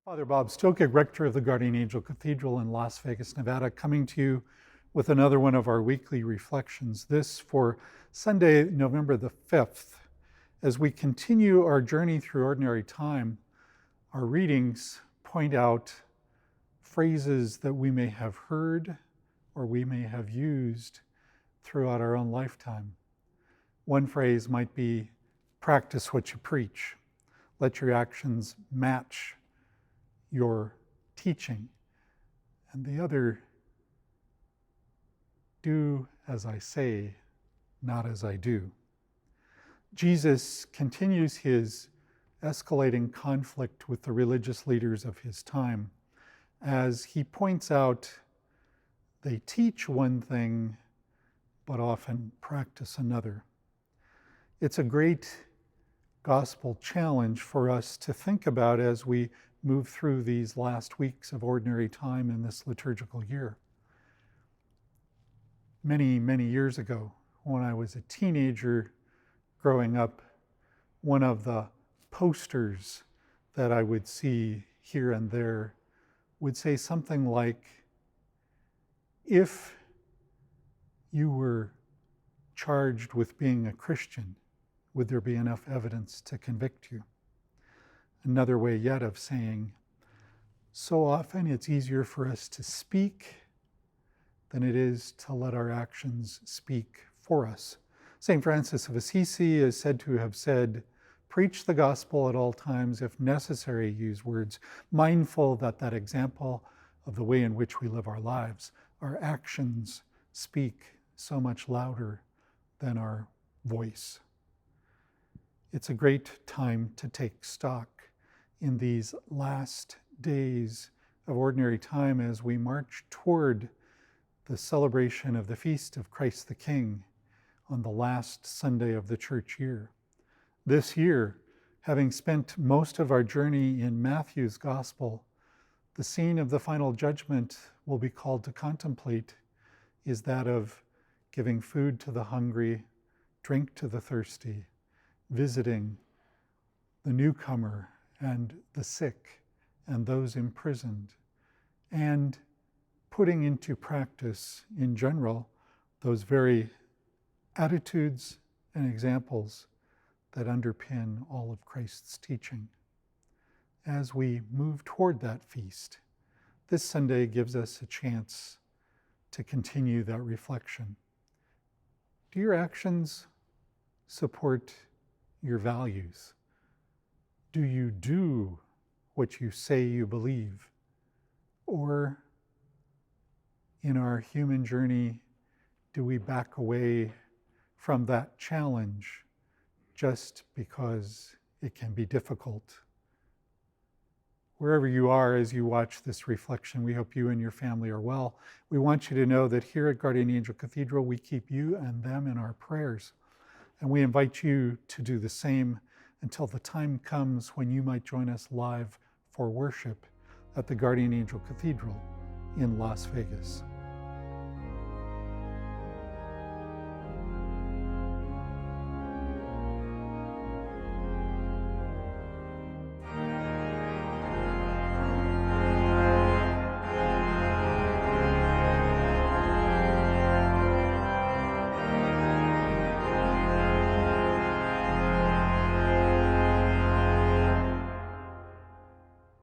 Father Bob Stokic, rector of the Guardian Angel Cathedral in Las Vegas, Nevada, coming to you with another one of our weekly reflections. This for Sunday, November the 5th. As we continue our journey through ordinary time, our readings point out phrases that we may have heard or we may have used throughout our own lifetime. One phrase might be, practice what you preach. Let your actions match your teaching. And the other, do as I say, not as I do. Jesus continues his escalating conflict with the religious leaders of his time as he points out they teach one thing but often practice another. It's a great gospel challenge for us to think about as we move through these last weeks of ordinary time in this liturgical year. Many, many years ago, when I was a teenager growing up, one of the posters that I would see here and there would say something like, if you were charged with being a Christian, would there be enough evidence to convict you? Another way yet of saying, so often it's easier for us to speak than it is to let our actions speak for us. St. Francis of Assisi is said to have said, preach the gospel at all times, if necessary, use words, mindful that that example of the way in which we live our lives, our actions speak so much louder than our voice. It's a great time to take stock in these last days of ordinary time as we march toward the celebration of the feast of Christ the King on the last Sunday of the church year. This year, having spent most of our journey in Matthew's gospel, the scene of the final judgment we'll be called to contemplate is that of giving food to the hungry, drink to the thirsty, visiting the newcomer and the sick and those imprisoned, and putting into practice in general those very attitudes and examples that underpin all of Christ's teaching. As we move toward that feast, this Sunday gives us a chance to continue that reflection. Do your actions support your values? Do you do what you say you believe? Or in our human journey, do we back away from that challenge just because it can be difficult? Wherever you are as you watch this reflection, we hope you and your family are well. We want you to know that here at Guardian Angel Cathedral, we keep you and them in our prayers. And we invite you to do the same until the time comes when you might join us live for worship at the Guardian Angel Cathedral in Las Vegas.